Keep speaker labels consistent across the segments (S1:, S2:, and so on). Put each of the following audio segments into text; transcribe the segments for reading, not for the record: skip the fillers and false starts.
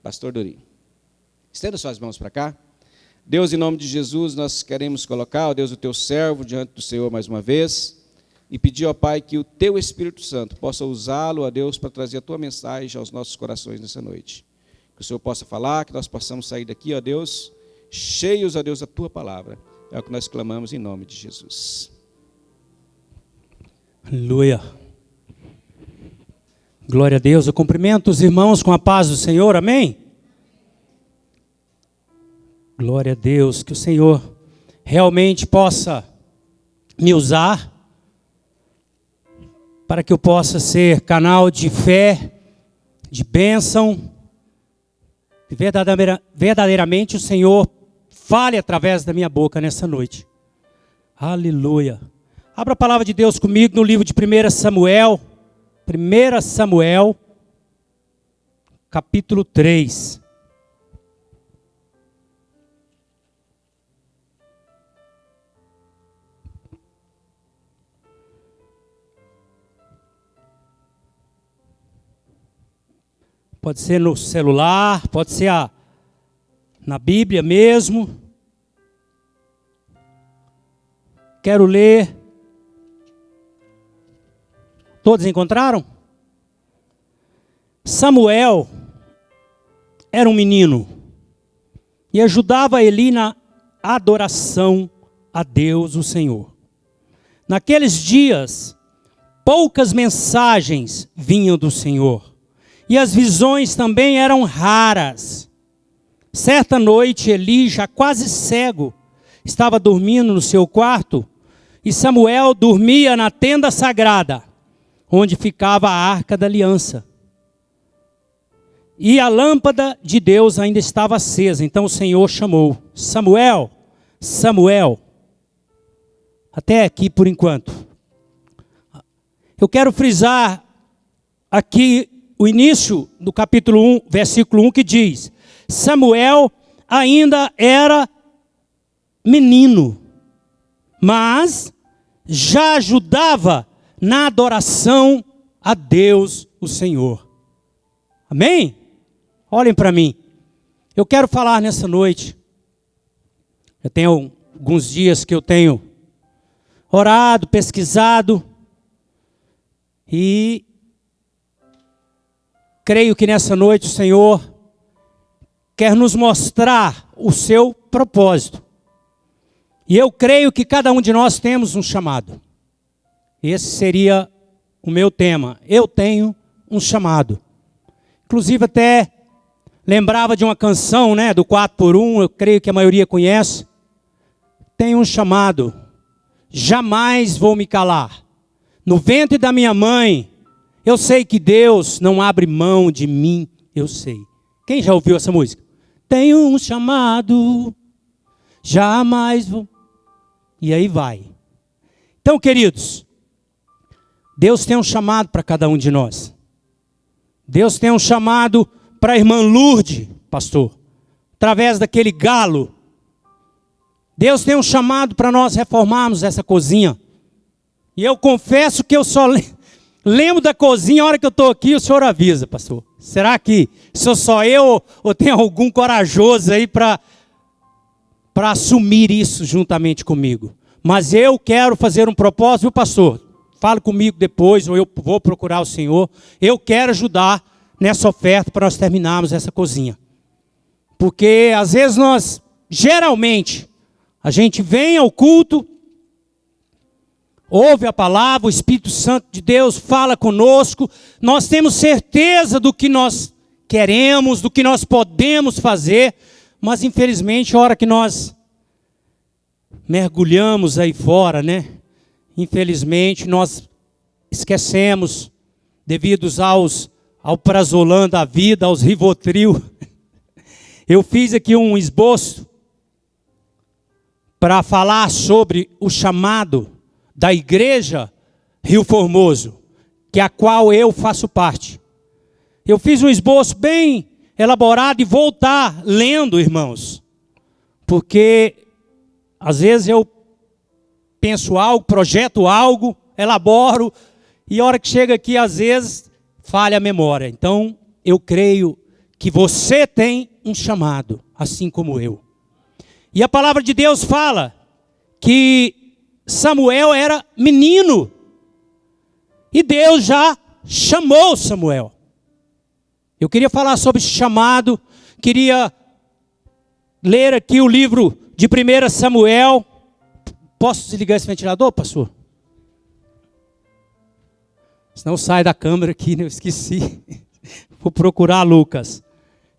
S1: Pastor Dori. Estenda suas mãos para cá. Deus, em nome de Jesus, nós queremos colocar, ó Deus, o teu servo diante do Senhor mais uma vez e pedir, ó Pai, que o teu Espírito Santo possa usá-lo, ó Deus, para trazer a tua mensagem aos nossos corações nessa noite. Que o Senhor possa falar, que nós possamos sair daqui, ó Deus, cheios, ó Deus, da tua palavra. É o que nós clamamos em nome de Jesus.
S2: Aleluia. Glória a Deus. Eu cumprimento os irmãos com a paz do Senhor. Amém? Glória a Deus. Que o Senhor realmente possa me usar para que eu possa ser canal de fé, de bênção. E verdadeiramente o Senhor fale através da minha boca nessa noite. Aleluia. Abra a palavra de Deus comigo no livro de 1 Samuel. 1 Samuel, capítulo 3. Pode ser no celular, pode ser na Bíblia mesmo. Quero ler. Todos encontraram? Samuel era um menino e ajudava Eli na adoração a Deus, o Senhor. Naqueles dias, poucas mensagens vinham do Senhor e as visões também eram raras. Certa noite, Eli, já quase cego, estava dormindo no seu quarto e Samuel dormia na tenda sagrada, onde ficava a arca da aliança. E a lâmpada de Deus ainda estava acesa. Então o Senhor chamou: Samuel, Samuel. Até aqui por enquanto. Eu quero frisar aqui o início do capítulo 1, versículo 1, que diz: Samuel ainda era menino, mas já ajudava na adoração a Deus, o Senhor. Amém? Olhem para mim. Eu quero falar nessa noite. Eu tenho alguns dias que eu tenho orado, pesquisado. E creio que nessa noite o Senhor quer nos mostrar o seu propósito. E eu creio que cada um de nós temos um chamado. Esse seria o meu tema. Eu tenho um chamado. Inclusive até lembrava de uma canção, né, do 4x1, eu creio que a maioria conhece. Tenho um chamado. Jamais vou me calar. No ventre da minha mãe, eu sei que Deus não abre mão de mim, eu sei. Quem já ouviu essa música? Tenho um chamado. Jamais vou. E aí vai. Então, queridos, Deus tem um chamado para cada um de nós. Deus tem um chamado para a irmã Lourdes, pastor, através daquele galo. Deus tem um chamado para nós reformarmos essa cozinha. E eu confesso que eu só lembro da cozinha a hora que eu estou aqui, o senhor avisa, pastor. Será que sou só eu ou tem algum corajoso aí para assumir isso juntamente comigo? Mas eu quero fazer um propósito, viu, pastor? Fale comigo depois, ou eu vou procurar o Senhor. Eu quero ajudar nessa oferta para nós terminarmos essa cozinha. Porque às vezes nós, geralmente, a gente vem ao culto, ouve a palavra, o Espírito Santo de Deus fala conosco, nós temos certeza do que nós queremos, do que nós podemos fazer, mas infelizmente a hora que nós mergulhamos aí fora, né? Infelizmente, nós esquecemos, devido ao prazolam da vida, aos Rivotril. Eu fiz aqui um esboço para falar sobre o chamado da igreja Rio Formoso, que é a qual eu faço parte. Eu fiz um esboço bem elaborado e vou estar lendo, irmãos, porque às vezes eu penso algo, projeto algo, elaboro, e a hora que chega aqui, às vezes, falha a memória. Então, eu creio que você tem um chamado, assim como eu. E a palavra de Deus fala que Samuel era menino. E Deus já chamou Samuel. Eu queria falar sobre esse chamado. Queria ler aqui o livro de 1 Samuel. Posso desligar esse ventilador, pastor? Senão sai da câmera aqui, né? Eu esqueci. Vou procurar Lucas.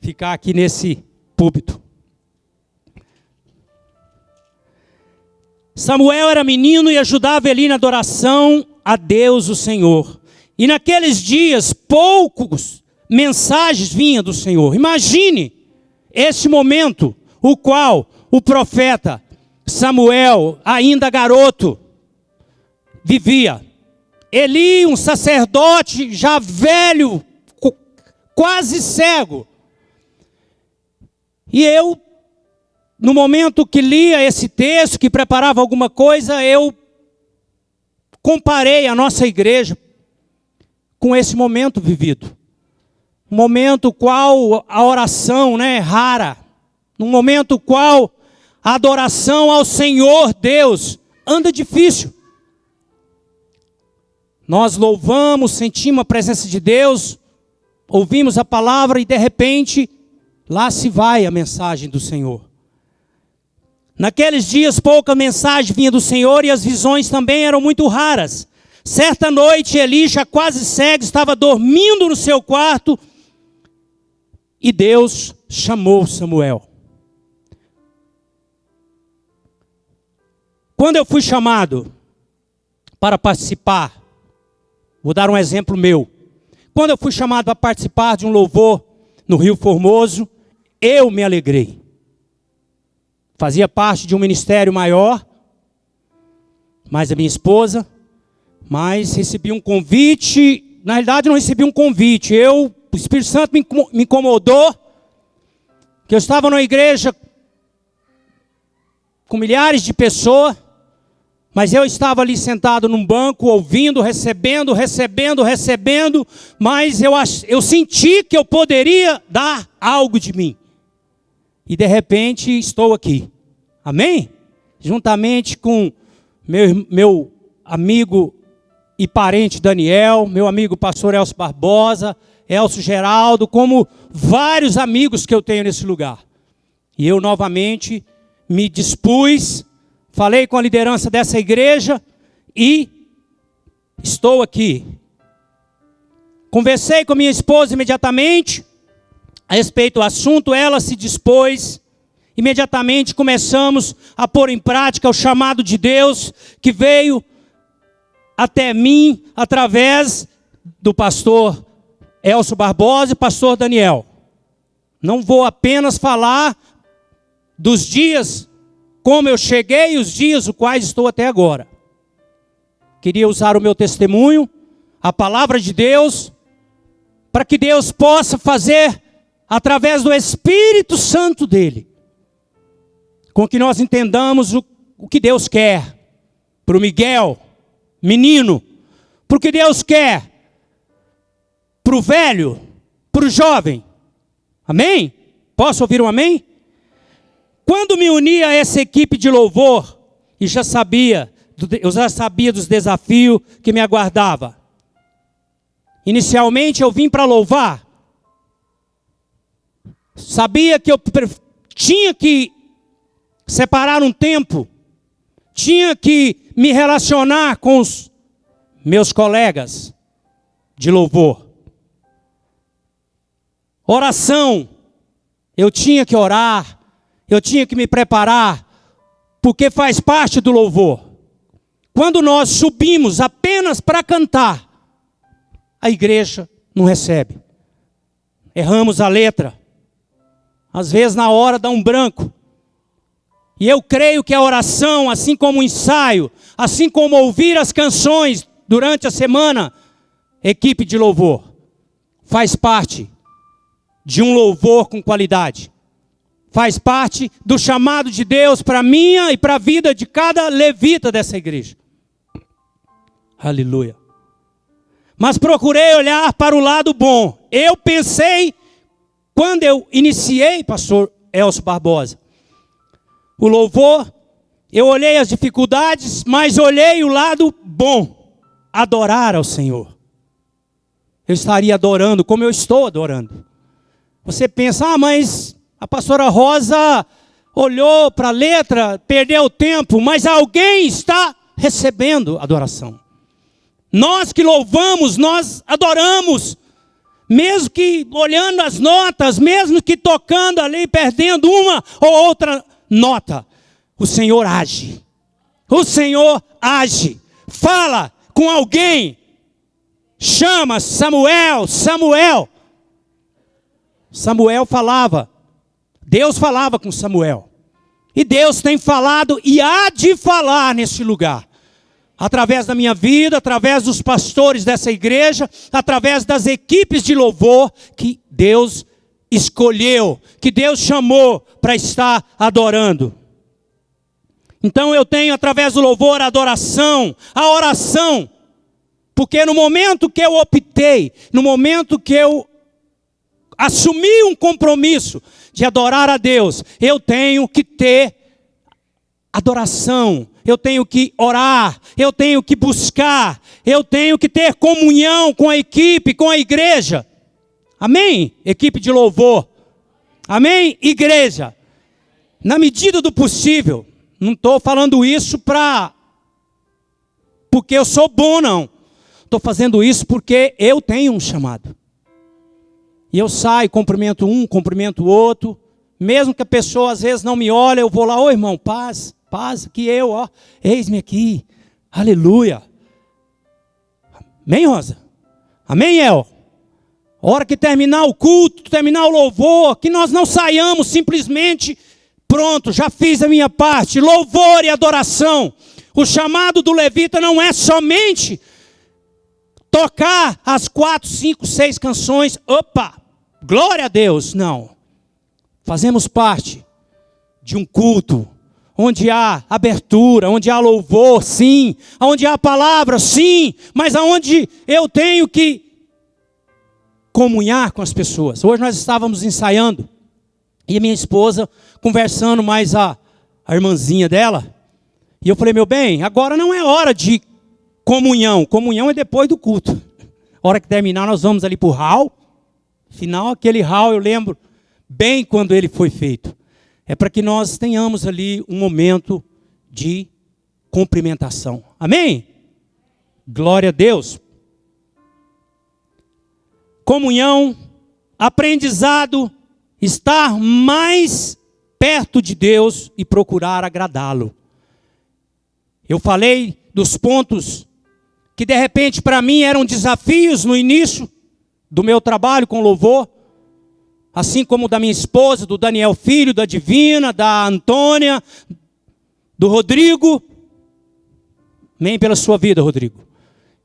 S2: Ficar aqui nesse púlpito. Samuel era menino e ajudava Eli na adoração a Deus o Senhor. E naqueles dias, poucos mensagens vinham do Senhor. Imagine esse momento, o qual o profeta Samuel, ainda garoto, vivia. Eli, um sacerdote já velho, quase cego. E eu, no momento que lia esse texto, que preparava alguma coisa, eu comparei a nossa igreja com esse momento vivido. Um momento qual a oração, é rara. Um momento qual a adoração ao Senhor Deus anda difícil. Nós louvamos, sentimos a presença de Deus, ouvimos a palavra e de repente, lá se vai a mensagem do Senhor. Naqueles dias pouca mensagem vinha do Senhor e as visões também eram muito raras. Certa noite Eli, já quase cego, estava dormindo no seu quarto e Deus chamou Samuel. Quando eu fui chamado para participar, vou dar um exemplo meu. Quando eu fui chamado para participar de um louvor no Rio Formoso, eu me alegrei. Fazia parte de um ministério maior, mais a minha esposa, mas recebi um convite. Na realidade não recebi um convite, o Espírito Santo me incomodou, que eu estava numa igreja com milhares de pessoas, mas eu estava ali sentado num banco, ouvindo, recebendo, mas eu senti que eu poderia dar algo de mim. E de repente estou aqui. Amém? Juntamente com meu amigo e parente Daniel, meu amigo pastor Elcio Barbosa, Elcio Geraldo, como vários amigos que eu tenho nesse lugar. E eu novamente me dispus, falei com a liderança dessa igreja e estou aqui. Conversei com minha esposa imediatamente a respeito do assunto, ela se dispôs. Imediatamente começamos a pôr em prática o chamado de Deus que veio até mim através do pastor Elcio Barbosa e pastor Daniel. Não vou apenas falar dos dias como eu cheguei e os dias os quais estou até agora. Queria usar o meu testemunho, a palavra de Deus, para que Deus possa fazer através do Espírito Santo dele, com que nós entendamos o que Deus quer para o Miguel, menino, para o que Deus quer para o velho, para o jovem. Amém? Posso ouvir um amém? Quando me uni a essa equipe de louvor, eu já sabia dos desafios que me aguardava. Inicialmente eu vim para louvar. Sabia que eu tinha que separar um tempo, tinha que me relacionar com os meus colegas de louvor. Oração, eu tinha que orar, eu tinha que me preparar, porque faz parte do louvor. Quando nós subimos apenas para cantar, a igreja não recebe. Erramos a letra. Às vezes na hora dá um branco. E eu creio que a oração, assim como o ensaio, assim como ouvir as canções durante a semana, equipe de louvor, faz parte de um louvor com qualidade. Faz parte do chamado de Deus para a minha e para a vida de cada levita dessa igreja. Aleluia. Mas procurei olhar para o lado bom. Eu pensei quando eu iniciei, pastor Elcio Barbosa, o louvor, eu olhei as dificuldades, mas olhei o lado bom, adorar ao Senhor. Eu estaria adorando como eu estou adorando. Você pensa, mas a pastora Rosa olhou para a letra, perdeu tempo, mas alguém está recebendo adoração. Nós que louvamos, nós adoramos, mesmo que olhando as notas, mesmo que tocando ali, perdendo uma ou outra nota, o Senhor age. O Senhor age. Fala com alguém. Chama Samuel, Samuel. Samuel falava. Deus falava com Samuel. E Deus tem falado e há de falar nesse lugar. Através da minha vida, através dos pastores dessa igreja, através das equipes de louvor que Deus escolheu, que Deus chamou para estar adorando. Então eu tenho através do louvor a adoração, a oração, porque no momento que eu optei, no momento que eu assumi um compromisso de adorar a Deus, eu tenho que ter adoração, eu tenho que orar, eu tenho que buscar, eu tenho que ter comunhão com a equipe, com a igreja. Amém? Equipe de louvor. Amém? Igreja. Na medida do possível. Não estou falando isso porque eu sou bom, não. Estou fazendo isso porque eu tenho um chamado. E eu saio, cumprimento um, cumprimento o outro. Mesmo que a pessoa às vezes não me olhe, eu vou lá, ô irmão, paz, que eu, ó, eis-me aqui. Aleluia. Amém, Rosa? Amém, El? Hora que terminar o culto, terminar o louvor, que nós não saiamos simplesmente, pronto, já fiz a minha parte, louvor e adoração. O chamado do levita não é somente tocar as 4, 5, 6 canções, opa, glória a Deus, não. Fazemos parte de um culto, onde há abertura, onde há louvor, sim, onde há palavra, sim, mas aonde eu tenho que comunhar com as pessoas. Hoje nós estávamos ensaiando, e a minha esposa conversando mais a irmãzinha dela, e eu falei, meu bem, agora não é hora de comunhão é depois do culto. A hora que terminar nós vamos ali para o hall, final aquele hall eu lembro bem quando ele foi feito. É para que nós tenhamos ali um momento de cumprimentação. Amém? Glória a Deus. Comunhão, aprendizado, estar mais perto de Deus e procurar agradá-lo. Eu falei dos pontos que de repente para mim eram desafios no início do meu trabalho com louvor, assim como da minha esposa, do Daniel Filho, da Divina, da Antônia, do Rodrigo. Amém pela sua vida, Rodrigo.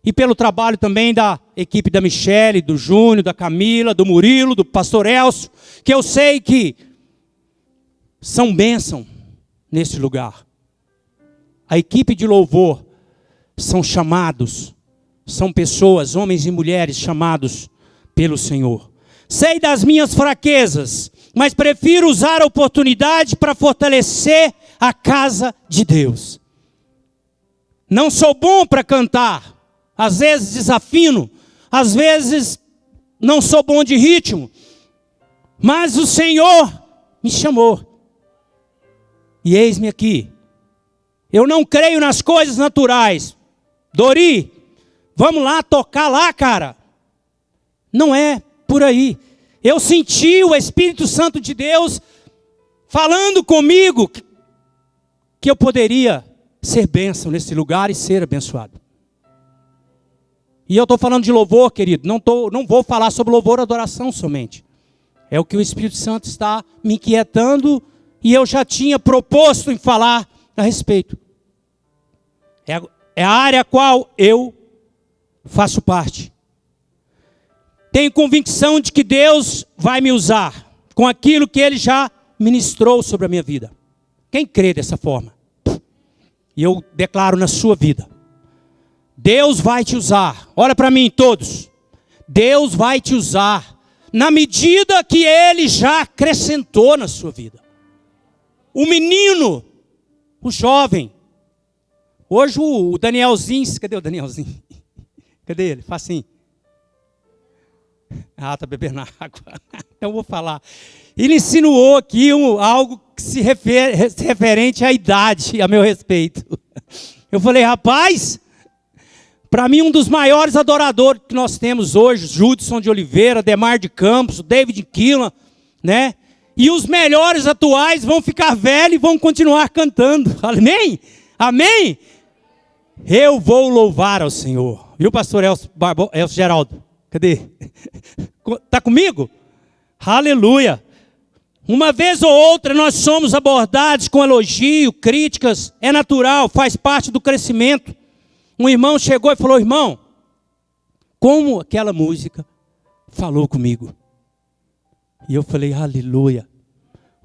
S2: E pelo trabalho também da equipe da Michele, do Júnior, da Camila, do Murilo, do pastor Elcio, que eu sei que são bênção nesse lugar. A equipe de louvor são chamados, são pessoas, homens e mulheres chamados pelo Senhor. Sei das minhas fraquezas, mas prefiro usar a oportunidade para fortalecer a casa de Deus. Não sou bom para cantar, às vezes desafino, às vezes não sou bom de ritmo, mas o Senhor me chamou. E eis-me aqui. Eu não creio nas coisas naturais. Dori, vamos lá tocar lá, cara. Não é por aí. Eu senti o Espírito Santo de Deus falando comigo que eu poderia ser bênção nesse lugar e ser abençoado. E eu estou falando de louvor, querido. Não vou falar sobre louvor e adoração somente. É o que o Espírito Santo está me inquietando e eu já tinha proposto em falar a respeito. É a área a qual eu faço parte. Tenho convicção de que Deus vai me usar com aquilo que Ele já ministrou sobre a minha vida. Quem crê dessa forma? E eu declaro na sua vida. Deus vai te usar. Olha para mim todos. Deus vai te usar na medida que Ele já acrescentou na sua vida. O menino, o jovem. Hoje o Danielzinho, cadê o Danielzinho? Cadê ele? Faz assim. Ah, está bebendo água. Então eu vou falar. Ele insinuou aqui algo que se referente à idade, a meu respeito. Eu falei, rapaz, para mim um dos maiores adoradores que nós temos hoje, Judson de Oliveira, Demar de Campos, David Quillan, né? E os melhores atuais vão ficar velhos e vão continuar cantando. Amém? Amém? Eu vou louvar ao Senhor. Viu, pastor Elcio Geraldo? Cadê? Está comigo? Aleluia. Uma vez ou outra nós somos abordados com elogio, críticas. É natural, faz parte do crescimento. Um irmão chegou e falou, irmão, como aquela música falou comigo. E eu falei, aleluia.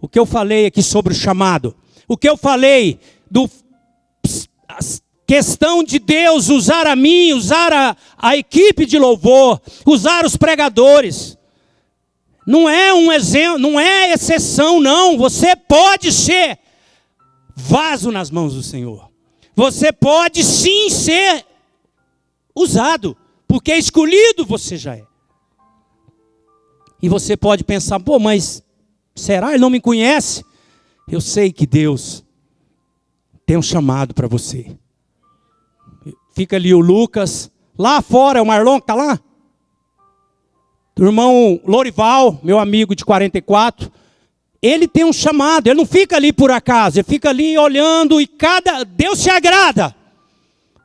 S2: O que eu falei aqui sobre o chamado. O que eu falei questão de Deus usar a mim, usar a equipe de louvor, usar os pregadores. Não é um exemplo, não é exceção, não. Você pode ser vaso nas mãos do Senhor. Você pode sim ser usado, porque escolhido você já é. E você pode pensar, pô, mas será? Ele não me conhece? Eu sei que Deus tem um chamado para você. Fica ali o Lucas, lá fora é o Marlon que está lá. O irmão Lorival, meu amigo de 44, ele tem um chamado, ele não fica ali por acaso, ele fica ali olhando e Deus se agrada.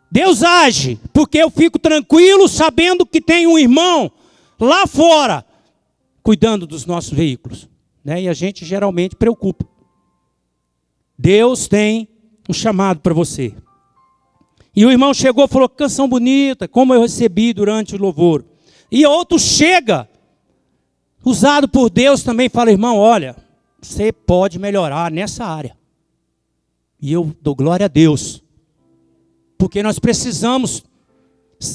S2: Deus age, porque eu fico tranquilo sabendo que tem um irmão lá fora cuidando dos nossos veículos, né? E a gente geralmente preocupa. Deus tem um chamado para você. E o irmão chegou e falou, que canção bonita, como eu recebi durante o louvor. E outro chega, usado por Deus também, fala, irmão, olha, você pode melhorar nessa área. E eu dou glória a Deus. Porque nós precisamos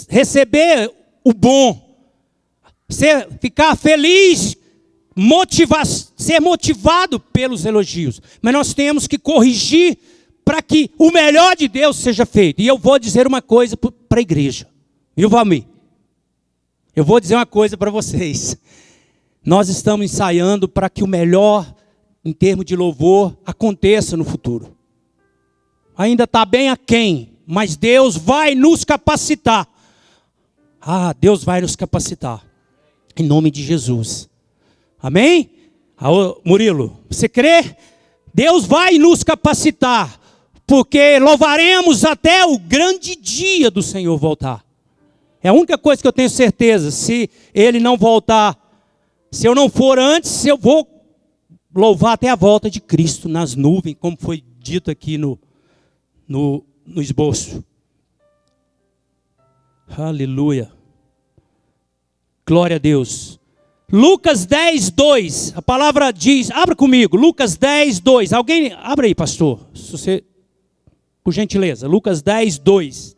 S2: receber o bom. Ficar feliz, ser motivado pelos elogios. Mas nós temos que corrigir para que o melhor de Deus seja feito. E eu vou dizer uma coisa para a igreja. Viu, Valmir? Eu vou dizer uma coisa para vocês. Nós estamos ensaiando para que o melhor, em termos de louvor, aconteça no futuro. Ainda está bem aquém, mas Deus vai nos capacitar. Ah, Deus vai nos capacitar. Em nome de Jesus. Amém? Murilo, você crê? Deus vai nos capacitar. Porque louvaremos até o grande dia do Senhor voltar. É a única coisa que eu tenho certeza. Se Ele não voltar, se eu não for antes, eu vou louvar até a volta de Cristo nas nuvens, como foi dito aqui no esboço. Aleluia. Glória a Deus. Lucas 10, 2. A palavra diz, abra comigo, Lucas 10, 2. Alguém, abra aí, pastor, se você, por gentileza. Lucas 10, 2.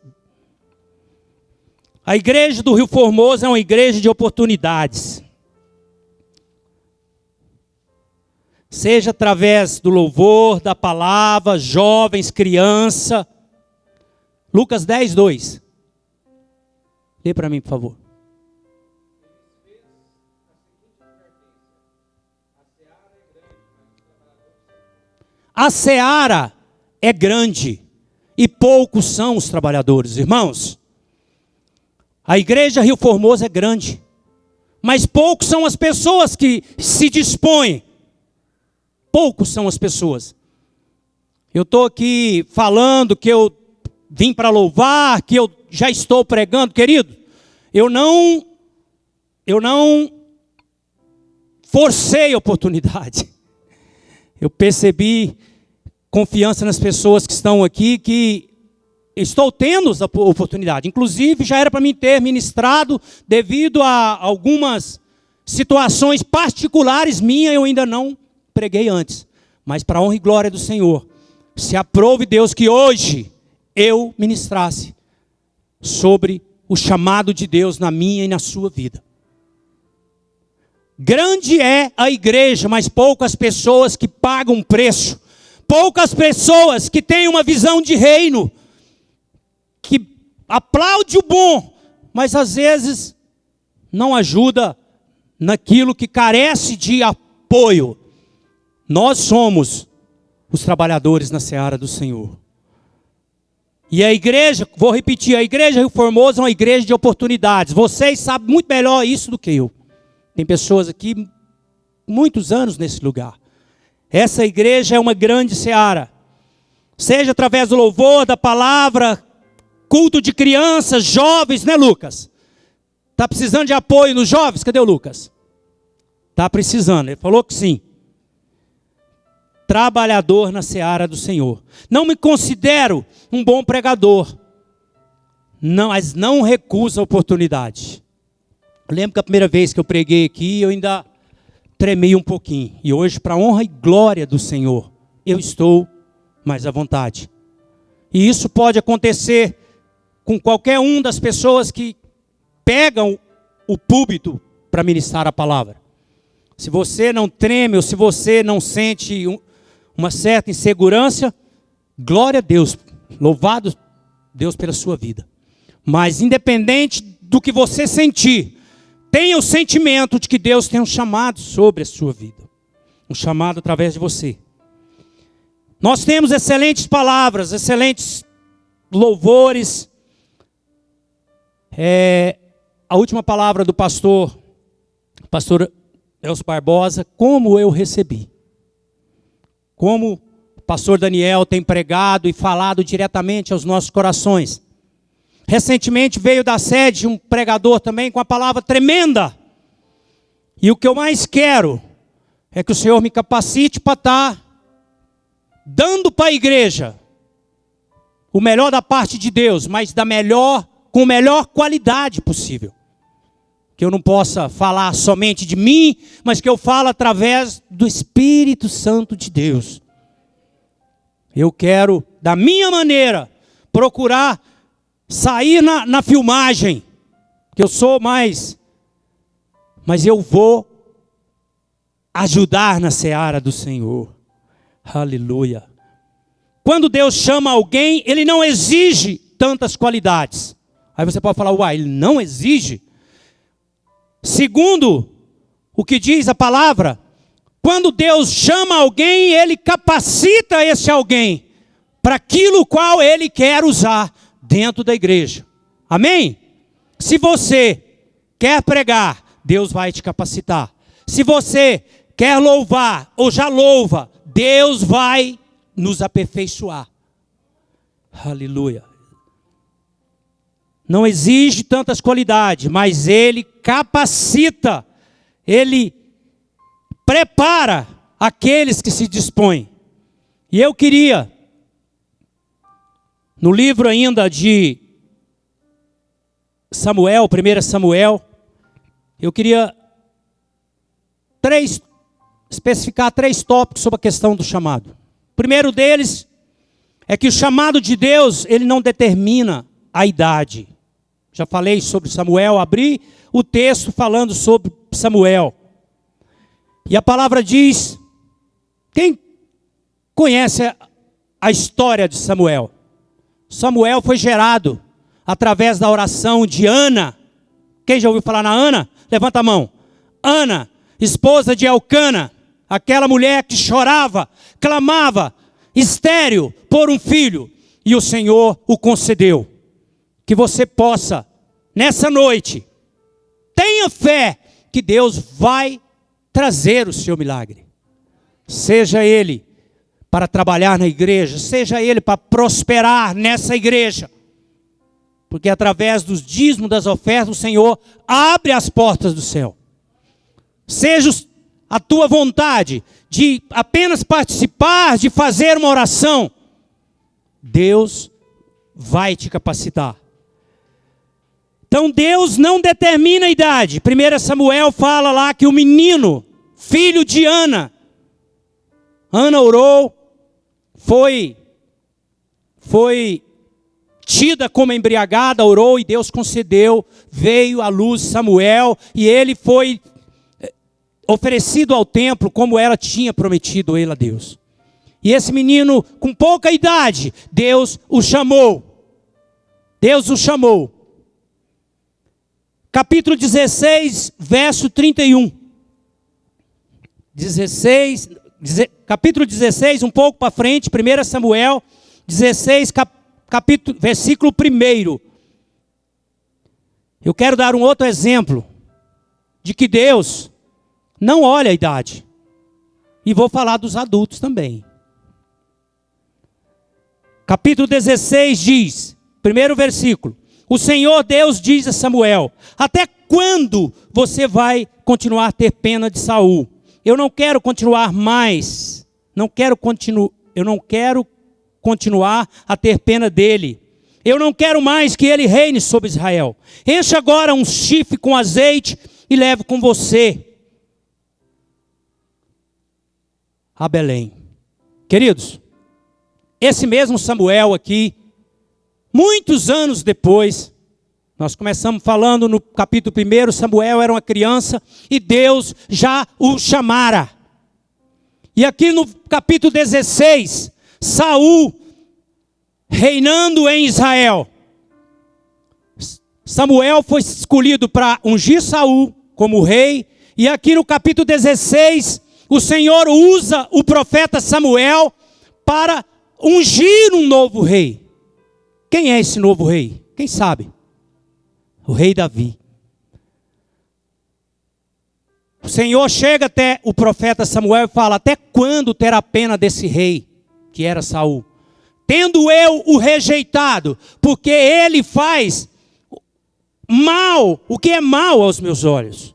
S2: A igreja do Rio Formoso é uma igreja de oportunidades. Seja através do louvor, da palavra, jovens, criança. Lucas 10, 2. Lê para mim, por favor. A seara é grande e poucos são os trabalhadores, irmãos. A igreja Rio Formoso é grande, mas poucos são as pessoas que se dispõem. Poucos são as pessoas. Eu estou aqui falando que eu vim para louvar, que eu já estou pregando, querido. Eu não forcei a oportunidade. Eu percebi confiança nas pessoas que estão aqui, que estou tendo a oportunidade. Inclusive, já era para mim ter ministrado, devido a algumas situações particulares minhas, eu ainda não preguei antes. Mas para a honra e glória do Senhor, se aprove Deus que hoje eu ministrasse sobre o chamado de Deus na minha e na sua vida. Grande é a igreja, mas poucas pessoas que pagam preço. Poucas pessoas que têm uma visão de reino, que aplaude o bom, mas às vezes não ajuda naquilo que carece de apoio. Nós somos os trabalhadores na seara do Senhor. E a igreja, vou repetir, a igreja Rio Formoso é uma igreja de oportunidades. Vocês sabem muito melhor isso do que eu. Tem pessoas aqui, muitos anos nesse lugar. Essa igreja é uma grande seara. Seja através do louvor, da palavra, culto de crianças, jovens, né, Lucas? Está precisando de apoio nos jovens? Cadê o Lucas? Está precisando, ele falou que sim. Trabalhador na seara do Senhor. Não me considero um bom pregador, não, mas não recuso a oportunidade. Eu lembro que a primeira vez que eu preguei aqui, eu ainda tremi um pouquinho. E hoje, para a honra e glória do Senhor, eu estou mais à vontade. E isso pode acontecer com qualquer um das pessoas que pegam o púlpito para ministrar a palavra. Se você não treme ou se você não sente uma certa insegurança, glória a Deus, louvado Deus pela sua vida. Mas independente do que você sentir, tenha o sentimento de que Deus tem um chamado sobre a sua vida. Um chamado através de você. Nós temos excelentes palavras, excelentes louvores. A última palavra do pastor Elcio Barbosa, como eu recebi. Como o pastor Daniel tem pregado e falado diretamente aos nossos corações. Recentemente veio da sede um pregador também com a palavra tremenda. E o que eu mais quero é que o Senhor me capacite para estar dando para a igreja o melhor da parte de Deus, mas com a melhor qualidade possível. Que eu não possa falar somente de mim, mas que eu falo através do Espírito Santo de Deus. Eu quero, da minha maneira, procurar sair na filmagem, que eu sou mais, mas eu vou ajudar na seara do Senhor. Aleluia. Quando Deus chama alguém, Ele não exige tantas qualidades. Aí você pode falar, uai, Ele não exige? Segundo o que diz a palavra, quando Deus chama alguém, Ele capacita esse alguém para aquilo qual Ele quer usar dentro da igreja. Amém? Se você quer pregar, Deus vai te capacitar. Se você quer louvar ou já louva, Deus vai nos aperfeiçoar. Aleluia. Não exige tantas qualidades, mas Ele capacita, Ele prepara aqueles que se dispõem. E eu queria, no livro ainda de Samuel, 1 Samuel, eu queria especificar 3 tópicos sobre a questão do chamado. O primeiro deles é que o chamado de Deus, ele não determina a idade. Já falei sobre Samuel, abri o texto falando sobre Samuel. E a palavra diz, quem conhece a história de Samuel? Samuel foi gerado através da oração de Ana. Quem já ouviu falar na Ana? Levanta a mão. Ana, esposa de Elcana, aquela mulher que chorava, clamava, estéril por um filho. E o Senhor o concedeu. Que você possa, nessa noite, tenha fé que Deus vai trazer o seu milagre. Seja ele para trabalhar na igreja, seja ele para prosperar nessa igreja. Porque através dos dízimos, das ofertas, o Senhor abre as portas do céu. Seja a tua vontade de apenas participar, de fazer uma oração, Deus vai te capacitar. Então Deus não determina a idade. 1 Samuel fala lá que o menino, filho de Ana orou, foi tida como embriagada, orou e Deus concedeu, veio à luz Samuel e ele foi oferecido ao templo como ela tinha prometido ele a Deus. E esse menino, com pouca idade, Deus o chamou. Deus o chamou. Capítulo 16, verso 31. Capítulo 16, um pouco para frente, 1 Samuel 16, versículo 1. Eu quero dar um outro exemplo de que Deus não olha a idade. E vou falar dos adultos também. Capítulo 16 diz, primeiro versículo: o Senhor Deus diz a Samuel: até quando você vai continuar a ter pena de Saul? Eu não quero continuar mais. Eu não quero continuar a ter pena dele. Eu não quero mais que ele reine sobre Israel. Encha agora um chifre com azeite e leve com você a Belém. Queridos, esse mesmo Samuel aqui, muitos anos depois, nós começamos falando no capítulo 1, Samuel era uma criança e Deus já o chamara. E aqui no capítulo 16, Saul reinando em Israel. Samuel foi escolhido para ungir Saul como rei. E aqui no capítulo 16, o Senhor usa o profeta Samuel para ungir um novo rei. Quem é esse novo rei? Quem sabe? O rei Davi. O Senhor chega até o profeta Samuel e fala: até quando terá pena desse rei, que era Saul? Tendo eu o rejeitado, porque ele faz mal, o que é mal aos meus olhos.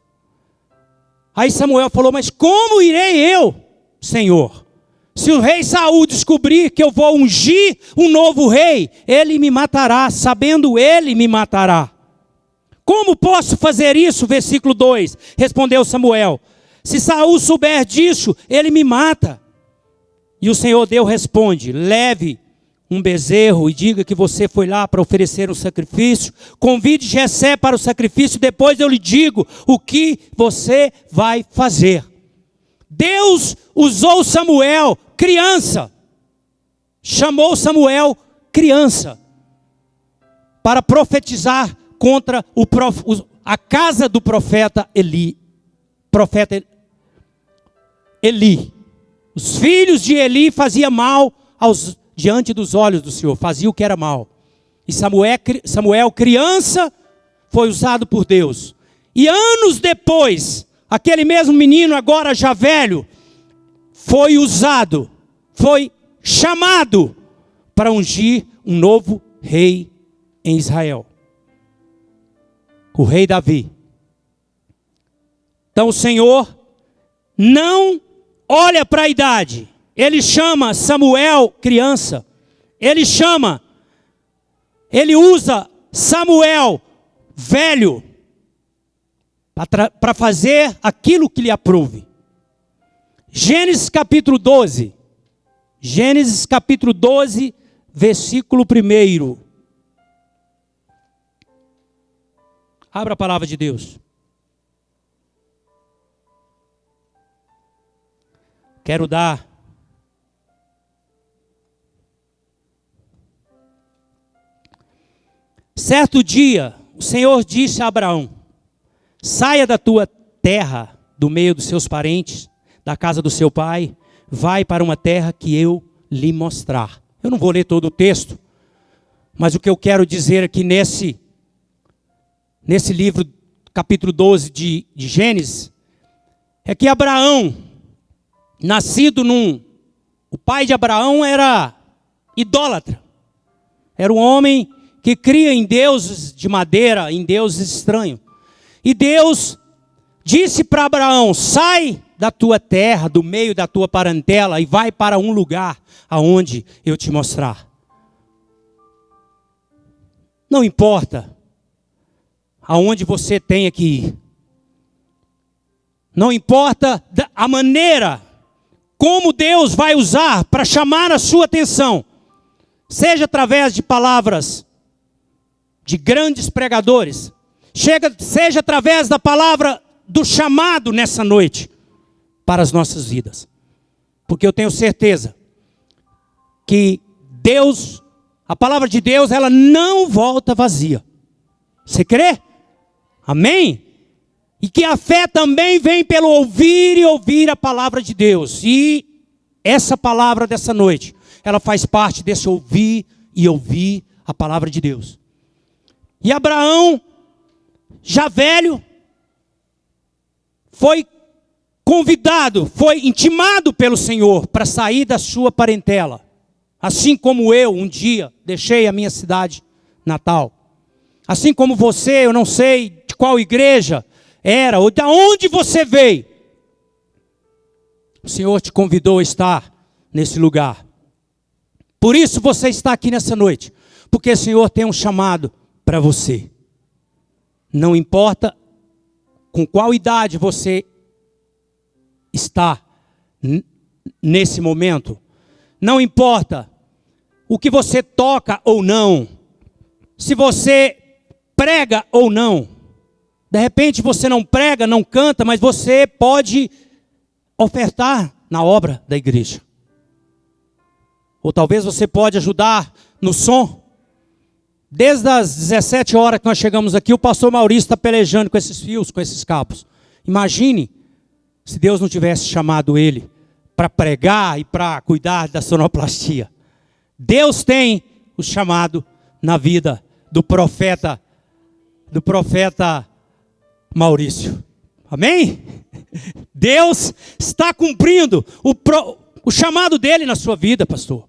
S2: Aí Samuel falou: mas como irei eu, Senhor? Se o rei Saul descobrir que eu vou ungir um novo rei, ele me matará, sabendo ele me matará. Como posso fazer isso? Versículo 2, respondeu Samuel: se Saul souber disso, ele me mata. E o Senhor Deus responde: leve um bezerro e diga que você foi lá para oferecer um sacrifício. Convide Jessé para o sacrifício, depois eu lhe digo o que você vai fazer. Deus usou Samuel, criança. Chamou Samuel, criança, para profetizar contra a casa do profeta Eli. Os filhos de Eli faziam mal diante dos olhos do Senhor, fazia o que era mal. E Samuel, criança, foi usado por Deus. E anos depois, aquele mesmo menino, agora já velho, foi usado, foi chamado para ungir um novo rei em Israel. O rei Davi. Então o Senhor não olha para a idade. Ele chama Samuel criança. Ele usa Samuel velho para fazer aquilo que lhe aprouve. Gênesis capítulo 12. Gênesis capítulo 12, versículo 1. Abra a palavra de Deus. Quero dar certo dia, o Senhor disse a Abraão: saia da tua terra, do meio dos seus parentes, da casa do seu pai, vai para uma terra que eu lhe mostrar. Eu não vou ler todo o texto, mas o que eu quero dizer aqui nesse livro, capítulo 12 de Gênesis, é que Abraão, o pai de Abraão era idólatra. Era um homem que cria em deuses de madeira, em deuses estranhos. E Deus disse para Abraão: sai da tua terra, do meio da tua parentela, e vai para um lugar aonde eu te mostrar. Não importa aonde você tenha que ir. Não importa a maneira como Deus vai usar para chamar a sua atenção. Seja através de palavras de grandes pregadores, seja através da palavra do chamado nessa noite. para as nossas vidas. Porque eu tenho certeza que Deus, a palavra de Deus, ela não volta vazia. Você crê? Amém? E que a fé também vem pelo ouvir e ouvir a palavra de Deus. E essa palavra dessa noite, ela faz parte desse ouvir e ouvir a palavra de Deus. E Abraão, já velho, foi convidado, foi intimado pelo Senhor para sair da sua parentela. Assim como eu, um dia, deixei a minha cidade natal. Assim como você, eu não sei de qual igreja era, ou de onde você veio. O Senhor te convidou a estar nesse lugar. Por isso você está aqui nessa noite. Porque o Senhor tem um chamado para você. Não importa com qual idade você está nesse momento. Não importa o que você toca ou não. Se você prega ou não. De repente você não prega, não canta, mas você pode ofertar na obra da igreja. Ou talvez você pode ajudar no som. Desde as 17 horas que nós chegamos aqui, o pastor Maurício está pelejando com esses fios, com esses cabos. Imagine se Deus não tivesse chamado ele para pregar e para cuidar da sonoplastia. Deus tem o chamado na vida do profeta Maurício. Amém? Deus está cumprindo o chamado dele na sua vida, pastor.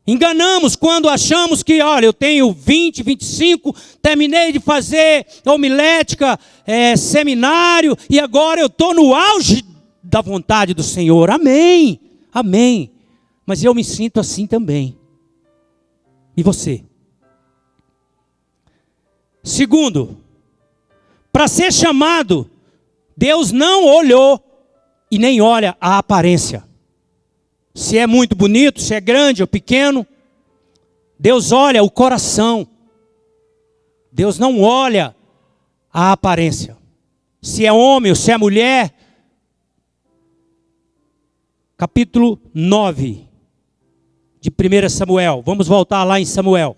S2: Enganamos quando achamos que, olha, eu tenho 20, 25, terminei de fazer homilética, seminário, e agora eu estou no auge da vontade do Senhor. Amém, amém. Mas eu me sinto assim também. E você? Segundo, para ser chamado, Deus não olhou e nem olha a aparência. Se é muito bonito, se é grande ou pequeno, Deus olha o coração. Deus não olha a aparência. Se é homem ou se é mulher. Capítulo 9 de 1 Samuel. Vamos voltar lá em Samuel.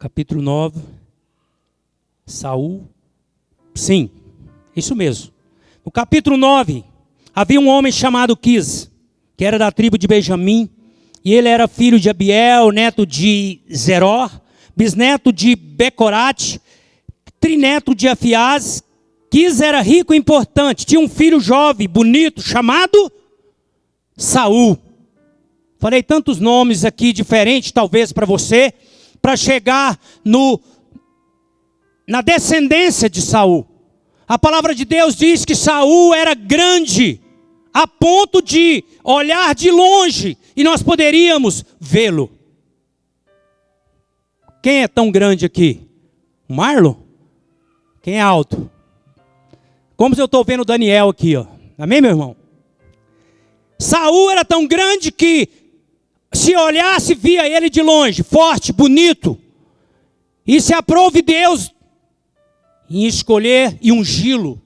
S2: Capítulo 9, Saul, sim, isso mesmo. No capítulo 9, havia um homem chamado Quis, que era da tribo de Benjamim, e ele era filho de Abiel, neto de Zeró, bisneto de Becorate, trineto de Afiaz. Quis era rico e importante, tinha um filho jovem, bonito, chamado Saul. Falei tantos nomes aqui diferentes, talvez para você, para chegar na descendência de Saul. A palavra de Deus diz que Saul era grande, a ponto de olhar de longe e nós poderíamos vê-lo. Quem é tão grande aqui? O Marlon? Quem é alto? Como eu estou vendo o Daniel aqui, ó. Amém, meu irmão? Saul era tão grande que se olhasse, via ele de longe, forte, bonito. E se aprove Deus em escolher e ungí-lo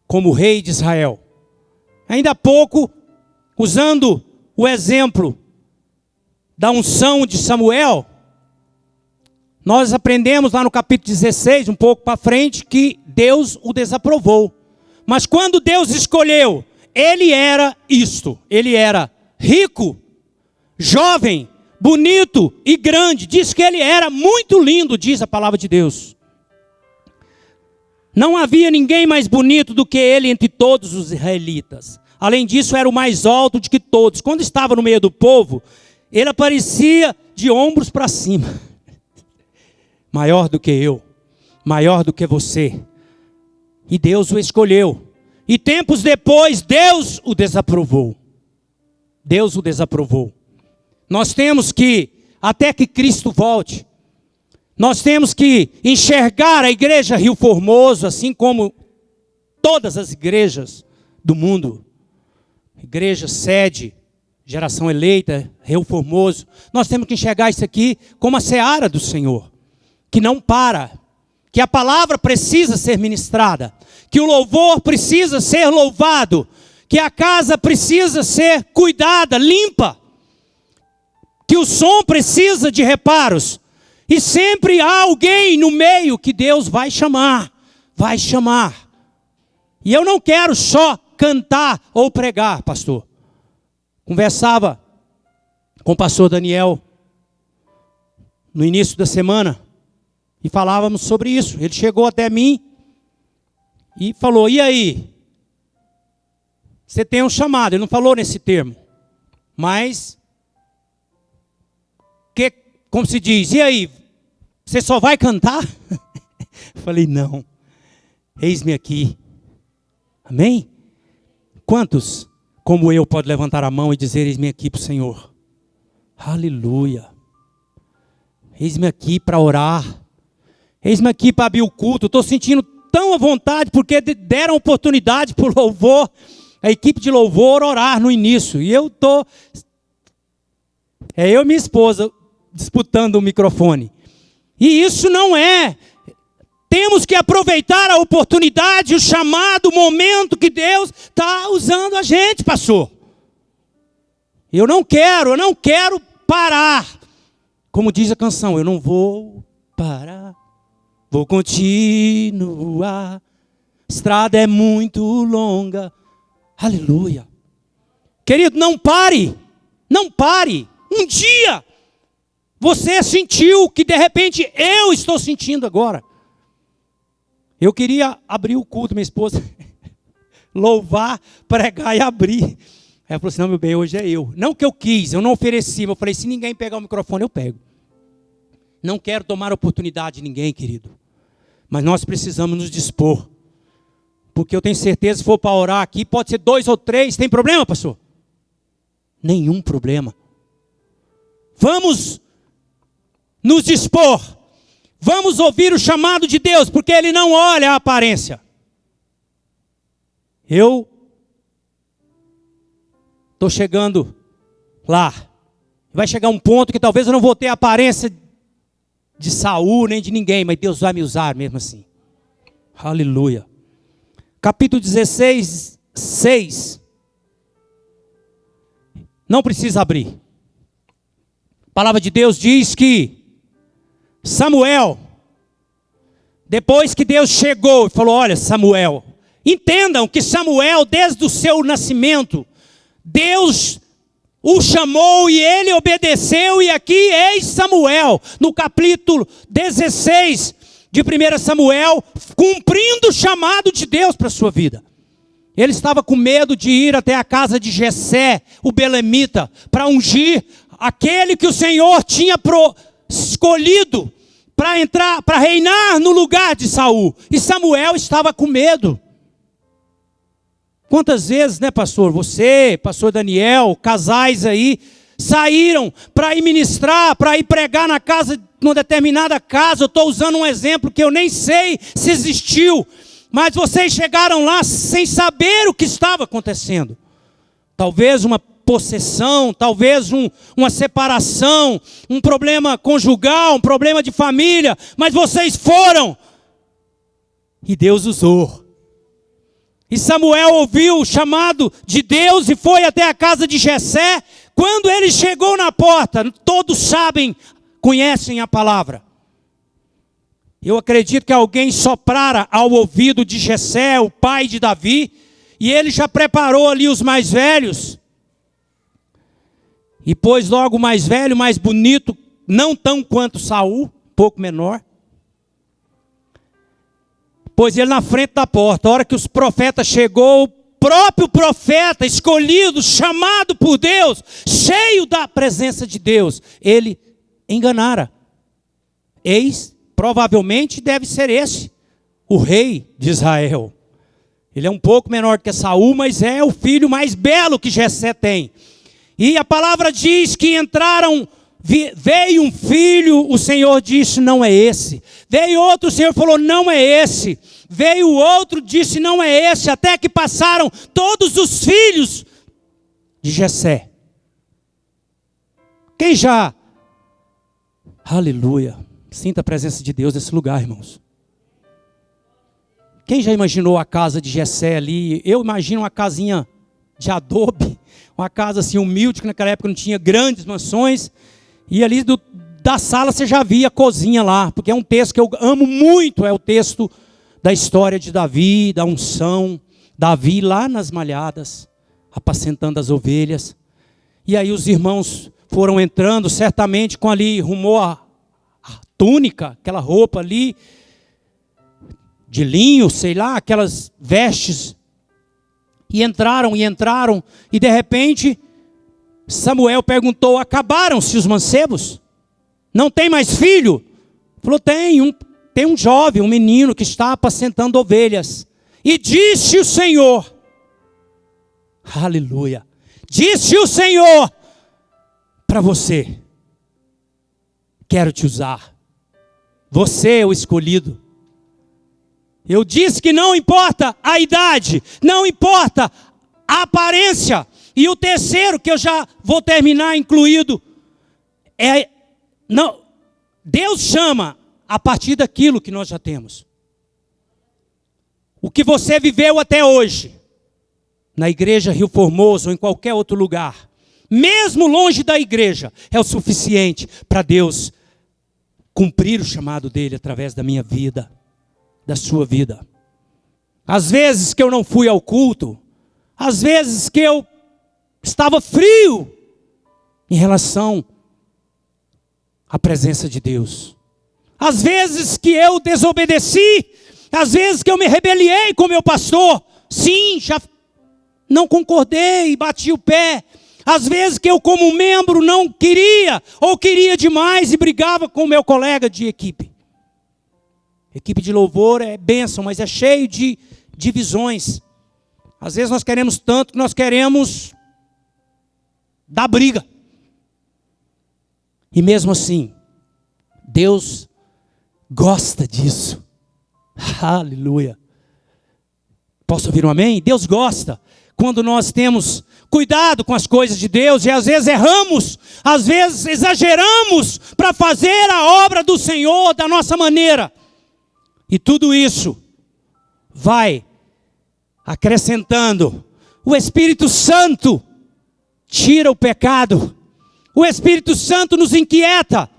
S2: como rei de Israel. Ainda há pouco, usando o exemplo da unção de Samuel, nós aprendemos lá no capítulo 16, um pouco para frente, que Deus o desaprovou. Mas quando Deus escolheu, ele era isto, ele era rico, jovem, bonito e grande. Diz que ele era muito lindo, diz a palavra de Deus. Não havia ninguém mais bonito do que ele entre todos os israelitas. Além disso, era o mais alto de que todos. Quando estava no meio do povo, ele aparecia de ombros para cima. Maior do que eu, maior do que você. E Deus o escolheu. E tempos depois, Deus o desaprovou. Deus o desaprovou. Nós temos que, até que Cristo volte, nós temos que enxergar a igreja Rio Formoso, assim como todas as igrejas do mundo, igreja sede, geração eleita, Rio Formoso, nós temos que enxergar isso aqui como a seara do Senhor, que não para, que a palavra precisa ser ministrada, que o louvor precisa ser louvado, que a casa precisa ser cuidada, limpa, que o som precisa de reparos, e sempre há alguém no meio que Deus vai chamar. E eu não quero só cantar ou pregar, pastor. Conversava com o pastor Daniel no início da semana e falávamos sobre isso. Ele chegou até mim e falou: e aí? Você tem um chamado. Ele não falou nesse termo, mas como se diz, e aí? Você só vai cantar? Eu falei: não, eis-me aqui. Amém? Quantos, como eu, pode levantar a mão e dizer: eis-me aqui para o Senhor? Aleluia. Eis-me aqui para orar. Eis-me aqui para abrir o culto. Estou sentindo tão à vontade, porque deram oportunidade para o louvor, a equipe de louvor orar no início. E eu estou... eu e minha esposa disputando o microfone. E isso não é... Temos que aproveitar a oportunidade, o chamado, o momento que Deus está usando a gente, pastor. Eu não quero parar. Como diz a canção, eu não vou parar, vou continuar. A estrada é muito longa. Aleluia. Querido, não pare. Um dia você sentiu que de repente eu estou sentindo agora. Eu queria abrir o culto, minha esposa, louvar, pregar e abrir. Aí ela falou assim: não, meu bem, hoje é eu. Não que eu quis, eu não ofereci, eu falei: se ninguém pegar o microfone, eu pego. Não quero tomar a oportunidade de ninguém, querido. Mas nós precisamos nos dispor. Porque eu tenho certeza, se for para orar aqui, pode ser 2 ou 3, tem problema, pastor? Nenhum problema. Vamos nos dispor. Vamos ouvir o chamado de Deus, porque Ele não olha a aparência. Eu estou chegando lá. Vai chegar um ponto que talvez eu não vou ter a aparência de Saul, nem de ninguém, mas Deus vai me usar mesmo assim. Aleluia. Capítulo 16, 6. Não precisa abrir. A palavra de Deus diz que Samuel, depois que Deus chegou e falou: olha, Samuel, entendam que Samuel, desde o seu nascimento, Deus o chamou e ele obedeceu, e aqui eis Samuel, no capítulo 16 de 1 Samuel, cumprindo o chamado de Deus para a sua vida. Ele estava com medo de ir até a casa de Jessé, o belemita, para ungir aquele que o Senhor tinha escolhido para entrar, para reinar no lugar de Saul. E Samuel estava com medo. Quantas vezes, né, pastor? Você, pastor Daniel, casais aí, saíram para ir ministrar, para ir pregar na casa, numa determinada casa. Eu estou usando um exemplo que eu nem sei se existiu, mas vocês chegaram lá sem saber o que estava acontecendo. Talvez uma possessão, talvez uma separação, um problema conjugal, um problema de família, mas vocês foram e Deus usou. E Samuel ouviu o chamado de Deus e foi até a casa de Jessé. Quando ele chegou na porta, todos sabem, conhecem a palavra. Eu acredito que alguém soprara ao ouvido de Jessé, o pai de Davi, e ele já preparou ali os mais velhos. E pôs logo o mais velho, mais bonito, não tão quanto Saul, um pouco menor. Pôs ele na frente da porta. A hora que os profetas chegou, o próprio profeta, escolhido, chamado por Deus, cheio da presença de Deus, ele enganara. Eis, provavelmente deve ser esse, o rei de Israel. Ele é um pouco menor que Saul, mas é o filho mais belo que Jessé tem. E a palavra diz que entraram, veio um filho, o Senhor disse: não é esse. Veio outro, o Senhor falou: não é esse. Veio outro, disse: não é esse. Até que passaram todos os filhos de Jessé. Quem já... Aleluia. Sinta a presença de Deus nesse lugar, irmãos. Quem já imaginou a casa de Jessé ali? Eu imagino uma casinha de adobe, uma casa assim humilde, que naquela época não tinha grandes mansões. E ali da sala você já via a cozinha lá, porque é um texto que eu amo muito, é o texto da história de Davi, da unção. Davi lá nas malhadas, apacentando as ovelhas. E aí os irmãos foram entrando, certamente com ali, rumou a túnica, aquela roupa ali, de linho, sei lá, aquelas vestes. E entraram, e de repente, Samuel perguntou, acabaram-se os mancebos? Não tem mais filho? Falou, tem um jovem, um menino que está apacentando ovelhas. E disse o Senhor, aleluia, disse o Senhor para você, quero te usar, você é o escolhido. Eu disse que não importa a idade, não importa a aparência. E o terceiro, que eu já vou terminar incluído, Deus chama a partir daquilo que nós já temos. O que você viveu até hoje, na igreja Rio Formoso ou em qualquer outro lugar, mesmo longe da igreja, é o suficiente para Deus cumprir o chamado dele através da minha vida, da sua vida. Às vezes que eu não fui ao culto, às vezes que eu estava frio em relação à presença de Deus. Às vezes que eu desobedeci, às vezes que eu me rebeliei com meu pastor, sim, já não concordei e bati o pé. Às vezes que eu como membro não queria, ou queria demais e brigava com o meu colega de equipe. Equipe de louvor é bênção, mas é cheio de divisões. Às vezes nós queremos tanto que nós queremos dar briga. E mesmo assim, Deus gosta disso. Aleluia. Posso ouvir um amém? Deus gosta quando nós temos cuidado com as coisas de Deus e às vezes erramos, às vezes exageramos para fazer a obra do Senhor da nossa maneira. E tudo isso vai acrescentando. O Espírito Santo tira o pecado. O Espírito Santo nos inquieta.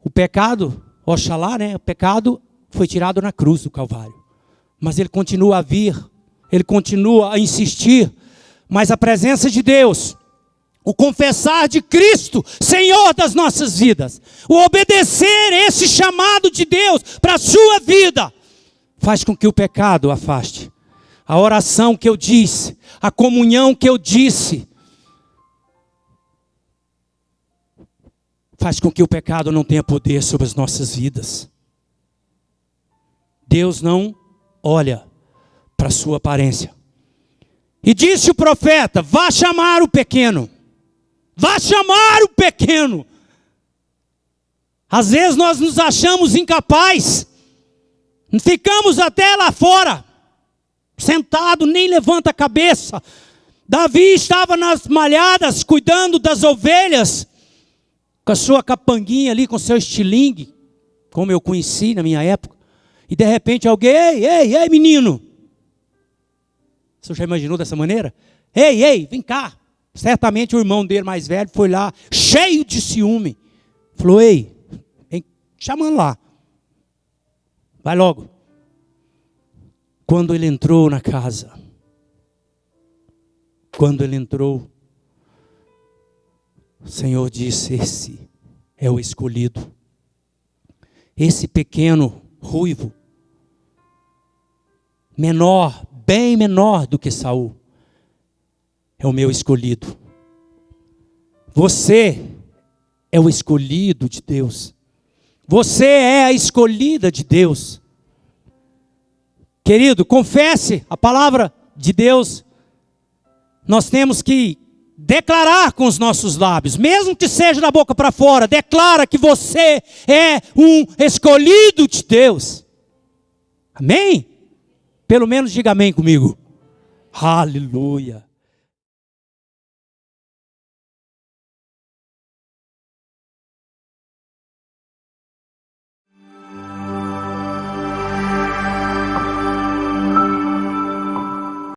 S2: O pecado, oxalá, né? O pecado foi tirado na cruz do Calvário. Mas ele continua a vir, ele continua a insistir. Mas a presença de Deus, o confessar de Cristo, Senhor das nossas vidas, o obedecer esse chamado de Deus para a sua vida, faz com que o pecado afaste. A oração que eu disse, a comunhão que eu disse, faz com que o pecado não tenha poder sobre as nossas vidas. Deus não olha para a sua aparência. E disse o profeta, vá chamar o pequeno. Vá chamar o pequeno. Às vezes nós nos achamos incapazes. Ficamos até lá fora, sentado, nem levanta a cabeça. Davi estava nas malhadas, cuidando das ovelhas, com a sua capanguinha ali, com seu estilingue, como eu conheci na minha época. E de repente alguém, ei, menino. Você já imaginou dessa maneira? Ei, vem cá. Certamente o irmão dele mais velho foi lá, cheio de ciúme. Falou, ei, vem chamando lá. Vai logo. Quando ele entrou na casa, o Senhor disse, esse é o escolhido. Esse pequeno ruivo, menor, bem menor do que Saul, é o meu escolhido. Você é o escolhido de Deus. Você é a escolhida de Deus. Querido, confesse a palavra de Deus. Nós temos que declarar com os nossos lábios, mesmo que seja da boca para fora, declara que você é um escolhido de Deus. Amém? Pelo menos diga amém comigo. Aleluia.